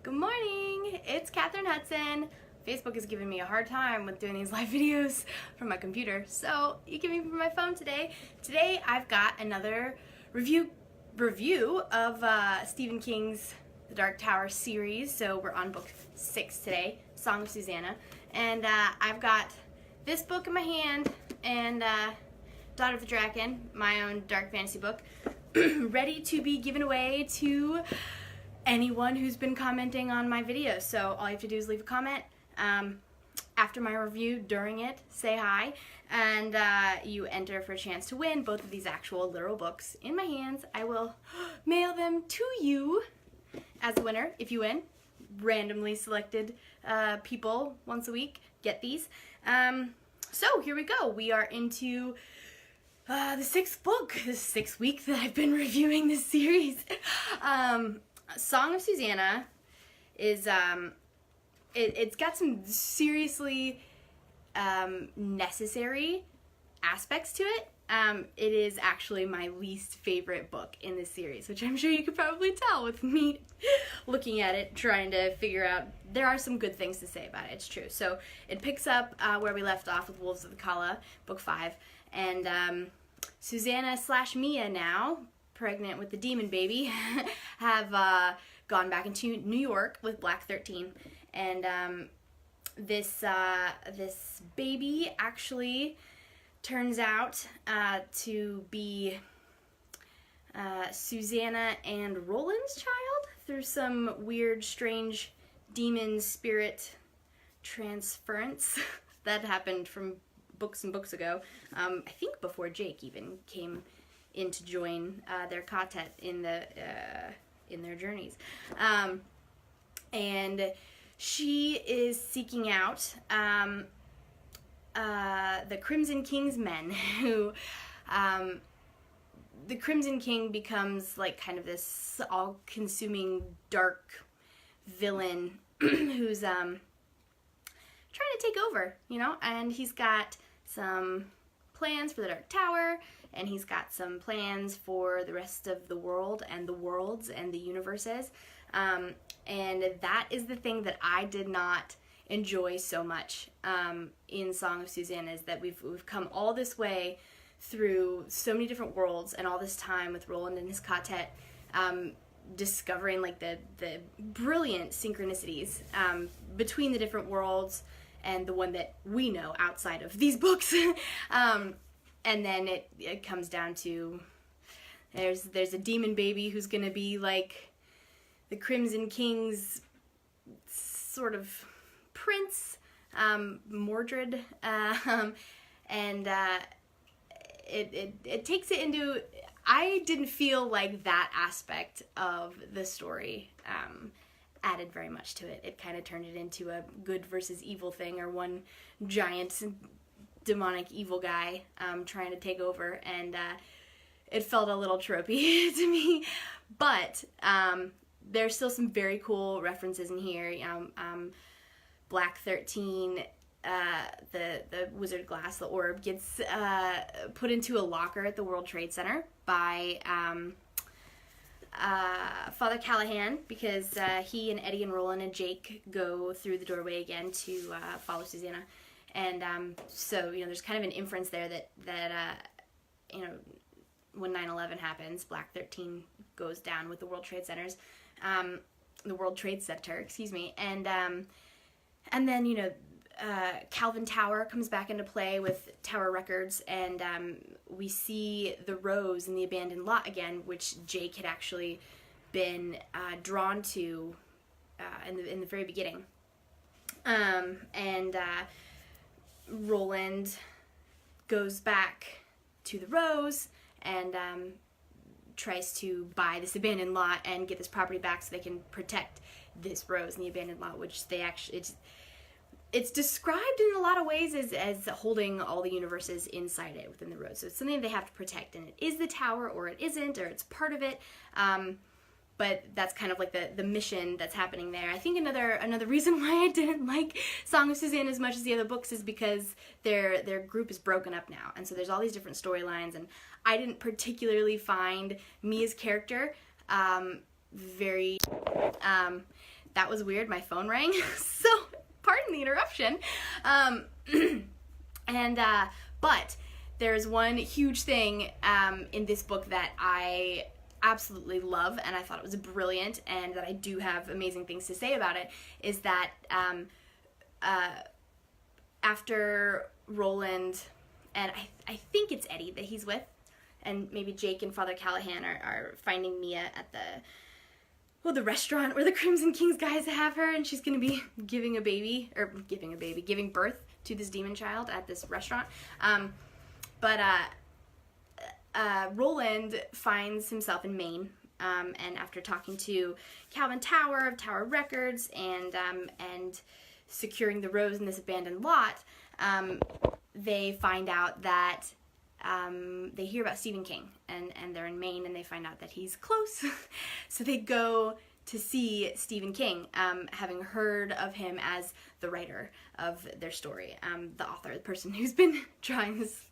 Good morning! It's Catherine Hudson. Facebook is giving me a hard time with doing these live videos from my computer, so you can me from my phone today. Today I've got another review of Stephen King's The Dark Tower series. So we're on book 6 today, Song of Susannah, and I've got this book in my hand and Daughter of the Drackan, my own dark fantasy book, ready to be given away to anyone who's been commenting on my videos. So all you have to do is leave a comment after my review, during it, say hi, and you enter for a chance to win both of these actual literal books in my hands. I will mail them to you as a winner if you win. Randomly selected people once a week get these. So here we go. We are into the 6th book, the 6th week that I've been reviewing this series. Song of Susannah is, it's got some seriously necessary aspects to it. It is actually my least favorite book in this series, which I'm sure you could probably tell with me looking at it, trying to figure out. There are some good things to say about it, it's true. So it picks up where we left off with Wolves of the Kala, book 5, and Susannah / Mia now, pregnant with the demon baby, have gone back into New York with Black 13, and this baby actually turns out to be Susannah and Roland's child through some weird, strange demon spirit transference that happened from books and books ago. I think before Jake even came in to join their quartet in their journeys, and she is seeking out the Crimson King's men, who the Crimson King becomes like kind of this all-consuming dark villain who's trying to take over, you know, and he's got some plans for the Dark Tower, and he's got some plans for the rest of the world and the worlds and the universes, and that is the thing that I did not enjoy so much in Song of Susannah, is that we've come all this way through so many different worlds and all this time with Roland and his quartet, discovering like the brilliant synchronicities between the different worlds and the one that we know outside of these books. And then it comes down to there's a demon baby who's gonna be like the Crimson King's sort of prince, Mordred, and it takes it into. I didn't feel like that aspect of the story added very much to it. It kind of turned it into a good versus evil thing, or one giant demonic evil guy trying to take over, and it felt a little tropey to me, but there's still some very cool references in here. Black 13, the wizard glass, the orb, gets put into a locker at the World Trade Center by Father Callahan, because he and Eddie and Roland and Jake go through the doorway again to follow Susannah. And so, you know, there's kind of an inference there that you know, when 9/11 happens, Black 13 goes down with the World Trade Centers, the World Trade Center, excuse me, and then, you know, Calvin Tower comes back into play with Tower Records, and we see the rose in the abandoned lot again, which Jake had actually been drawn to in the very beginning, and Roland goes back to the rose and tries to buy this abandoned lot and get this property back so they can protect this rose in the abandoned lot, which they actually, it's described in a lot of ways as holding all the universes inside it within the rose. So it's something they have to protect, and it is the tower, or it isn't, or it's part of it. But that's kind of like the mission that's happening there. I think another reason why I didn't like Song of Susannah as much as the other books is because their group is broken up now, and so there's all these different storylines, and I didn't particularly find Mia's character very that was weird. My phone rang, so pardon the interruption. But there's one huge thing in this book that I absolutely love, and I thought it was brilliant, and that I do have amazing things to say about it, is that after Roland, and I think it's Eddie that he's with, and maybe Jake and Father Callahan are finding Mia at the restaurant where the Crimson King's guys have her, and she's going to be giving birth to this demon child at this restaurant. Roland finds himself in Maine, and after talking to Calvin Tower of Tower Records and securing the rose in this abandoned lot, they find out that they hear about Stephen King, and they're in Maine, and they find out that he's close. So they go to see Stephen King, having heard of him as the writer of their story, the author, the person who's been drawing this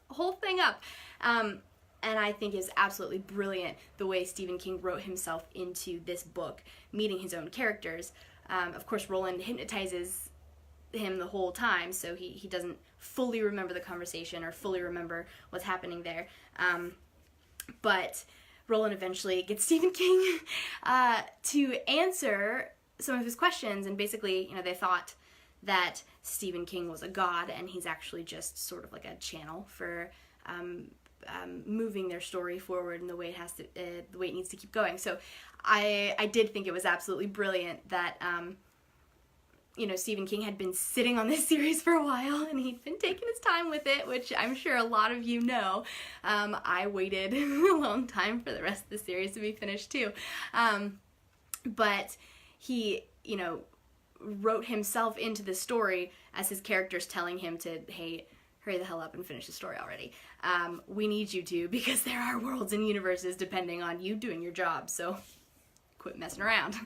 whole thing up. And I think is absolutely brilliant the way Stephen King wrote himself into this book, meeting his own characters. Of course, Roland hypnotizes him the whole time, so he doesn't fully remember the conversation or fully remember what's happening there. But Roland eventually gets Stephen King to answer some of his questions, and basically, they thought that Stephen King was a god, and he's actually just sort of like a channel for moving their story forward in the way it needs to keep going. So I did think it was absolutely brilliant that Stephen King had been sitting on this series for a while, and he'd been taking his time with it, which I'm sure a lot of you know. I waited a long time for the rest of the series to be finished too. But he, wrote himself into the story as his characters telling him to, hey, hurry the hell up and finish the story already. We need you to, because there are worlds and universes depending on you doing your job, so quit messing around.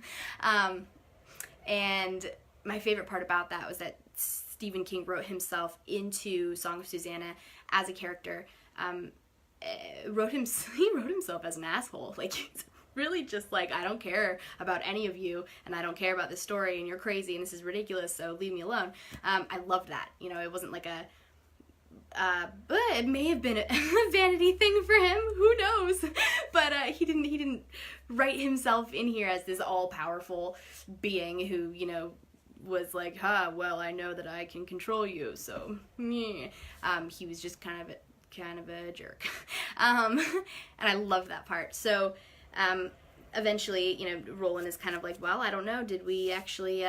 And my favorite part about that was that Stephen King wrote himself into Song of Susannah as a character. He wrote himself as an asshole. Like, he's really just like, I don't care about any of you, and I don't care about this story, and you're crazy, and this is ridiculous, so leave me alone. I loved that. It wasn't like but it may have been a vanity thing for him, who knows, but he didn't write himself in here as this all-powerful being who, was like, well, I know that I can control you, so meh. He was just kind of a jerk. And I love that part. So eventually, Roland is kind of like, well, I don't know, did we actually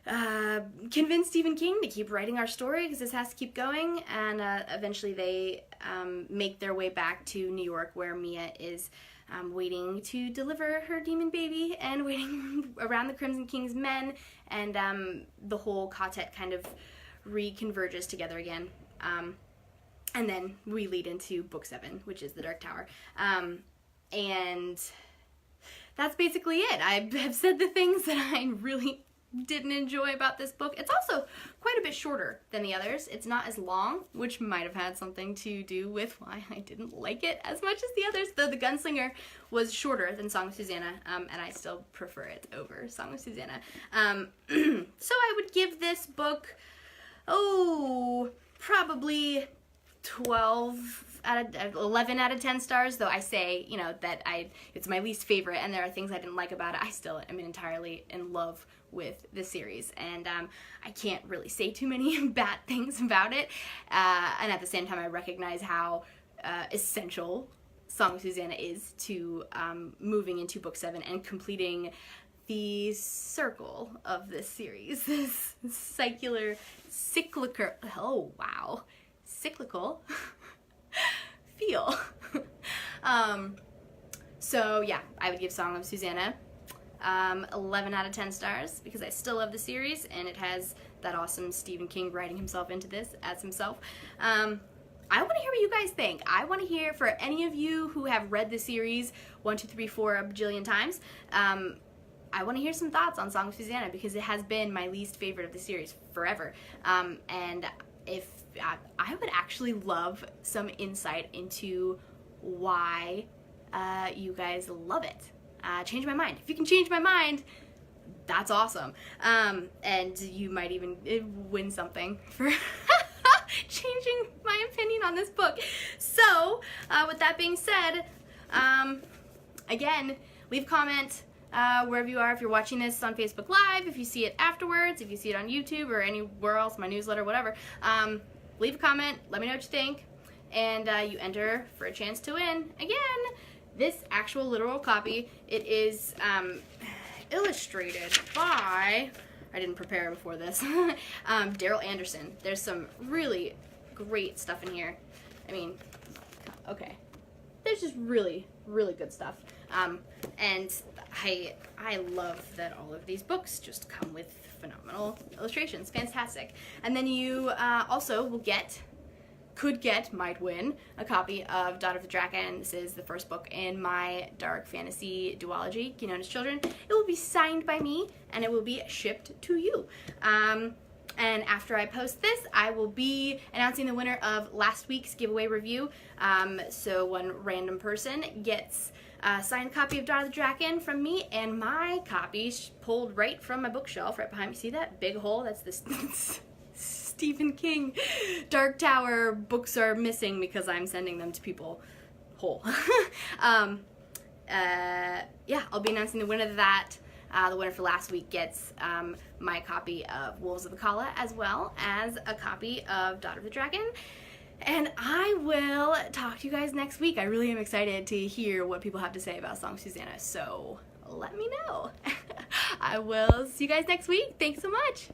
convince Stephen King to keep writing our story, because this has to keep going? And eventually they make their way back to New York, where Mia is waiting to deliver her demon baby, and waiting around the Crimson King's men, and the whole quartet kind of reconverges together again. And then we lead into book 7, which is The Dark Tower. And that's basically it. I have said the things that I really didn't enjoy about this book. It's also quite a bit shorter than the others. It's not as long, which might have had something to do with why I didn't like it as much as the others, though The Gunslinger was shorter than Song of Susannah, and I still prefer it over Song of Susannah. So I would give this book, probably 11 out of 10 stars, though I say, that it's my least favorite, and there are things I didn't like about it. I still am entirely in love with the series, and I can't really say too many bad things about it, and at the same time I recognize how essential Song of Susannah is to moving into book 7 and completing the circle of this series, this cyclical feel. So yeah, I would give Song of Susannah 11 out of 10 stars, because I still love the series, and it has that awesome Stephen King writing himself into this as himself. I want to hear what you guys think. I want to hear, for any of you who have read the series 1, 2, 3, 4 a bajillion times, I want to hear some thoughts on Song of Susannah, because it has been my least favorite of the series forever. And if I would actually love some insight into why you guys love it. Change my mind. If you can change my mind, that's awesome. And you might even win something for changing my opinion on this book. So, with that being said, again, leave a comment wherever you are. If you're watching this on Facebook Live, if you see it afterwards, if you see it on YouTube or anywhere else, my newsletter, whatever, leave a comment, let me know what you think, and you enter for a chance to win. Again, this actual literal copy, it is illustrated by, I didn't prepare before this, Daryl Anderson. There's some really great stuff in here. I mean, okay, there's just really, really good stuff. And I love that all of these books just come with phenomenal illustrations. Fantastic. And then you also will might win a copy of Daughter of the Drackan. This is the first book in my dark fantasy duology, Gyenona Children. It will be signed by me, and it will be shipped to you. And after I post this, I will be announcing the winner of last week's giveaway review. So one random person gets a signed copy of Daughter of the Drackan from me, and my copy pulled right from my bookshelf right behind me. See that big hole? That's the Stephen King Dark Tower books are missing because I'm sending them to people whole. Yeah, I'll be announcing the winner of that. The winner for last week gets my copy of Wolves of the Kala, as well as a copy of Daughter of the Drackan. And I will talk to you guys next week. I really am excited to hear what people have to say about Song of Susannah, so let me know. I will see you guys next week. Thanks so much.